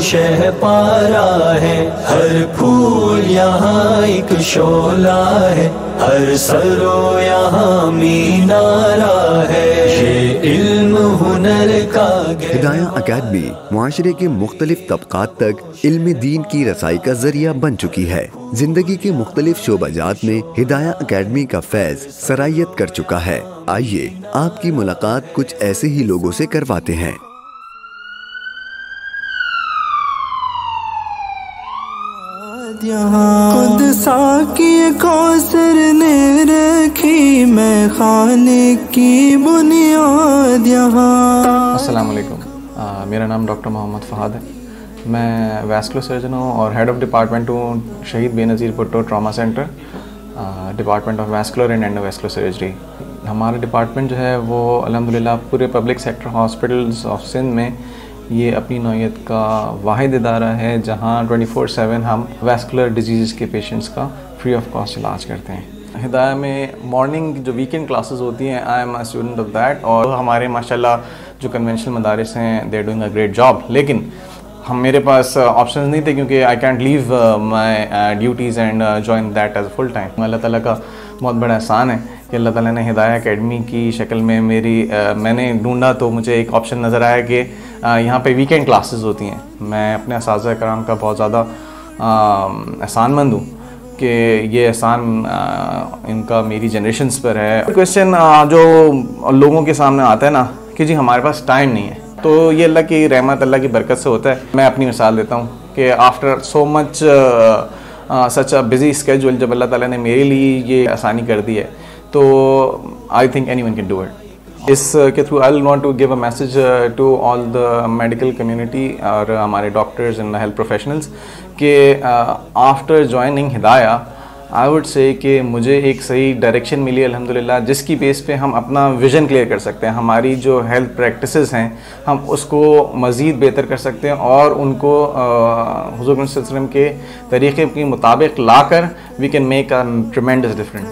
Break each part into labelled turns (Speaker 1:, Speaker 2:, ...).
Speaker 1: شہ پارا ہے، ہر پھول یہاں ایک شعلہ ہے، ہر سرو یہاں مینارہ ہے، یہ علم ہنر کا
Speaker 2: ہدایہ اکیڈمی معاشرے کے مختلف طبقات تک علم دین کی رسائی کا ذریعہ بن چکی ہے۔ زندگی کے مختلف شعبہ جات میں ہدایہ اکیڈمی کا فیض سرایت کر چکا ہے۔ آئیے آپ کی ملاقات کچھ ایسے ہی لوگوں سے کرواتے ہیں۔
Speaker 3: خود ساقی کوثر نے رکھی میں خانے کی بنیاد یہاں۔
Speaker 4: السلام علیکم، میرا نام ڈاکٹر محمد فہد ہے۔ میں ویسکولر سرجن ہوں اور ہیڈ آف ڈپارٹمنٹ ہوں Shaheed Benazir Bhutto trauma centre, department of vascular and endo vascular surgery. ہمارا ڈپارٹمنٹ جو ہے وہ الحمدللہ پورے public sector hospitals of Sindh میں یہ اپنی نوعیت کا واحد ادارہ ہے جہاں 24/7 ہم ویسکولر ڈیزیزز کے پیشنٹس کا فری آف کاسٹ علاج کرتے ہیں۔ ہدایہ میں مارننگ جو ویکینڈ کلاسز ہوتی ہیں، I am a student of that, اور ہمارے ماشاءاللہ جو کنونشنل مدارس ہیں they doing a great job, لیکن میرے پاس آپشنز نہیں تھے کیونکہ I can't leave my duties and join that as full time. اللہ تعالیٰ کا بہت بڑا احسان ہے کہ اللہ تعالیٰ نے ہدایہ اکیڈمی کی شکل میں میں نے ڈھونڈا تو مجھے ایک آپشن نظر آیا کہ یہاں پہ ویکینڈ کلاسز ہوتی ہیں۔ میں اپنے اساتذہ کرام کا بہت زیادہ احسان مند ہوں کہ یہ احسان ان کا میری جنریشنز پر ہے۔ کویشچن جو لوگوں کے سامنے آتا ہے نا کہ جی ہمارے پاس ٹائم نہیں ہے، تو یہ اللہ کی رحمت، اللہ کی برکت سے ہوتا ہے۔ میں اپنی مثال دیتا ہوں کہ after so much such a busy schedule, جب اللہ تعالیٰ نے میرے لیے یہ آسانی کر دی ہے تو I think any one can do it. اس کے through I want to give a message to all the medical community اور ہمارے ڈاکٹرز اینڈ ہیلتھ پروفیشنلز کہ after joining Hidaya I would say کہ مجھے ایک صحیح ڈائریکشن ملی الحمدللہ، جس کی بیس پہ ہم اپنا ویژن کلیئر کر سکتے ہیں، ہماری جو ہیلتھ پریکٹسز ہیں ہم اس کو مزید بہتر کر سکتے ہیں اور ان کو حضور صلی اللہ علیہ وسلم کے طریقے کے مطابق لا کر we can make a tremendous difference.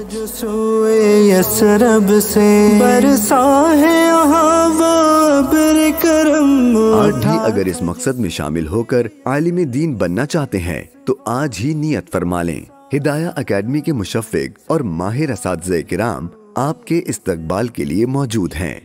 Speaker 2: آپ بھی اگر اس مقصد میں شامل ہو کر عالم دین بننا چاہتے ہیں تو آج ہی نیت فرما لیں۔ ہدایہ اکیڈمی کے مشفق اور ماہر اساتذہ کرام آپ کے استقبال کے لیے موجود ہیں۔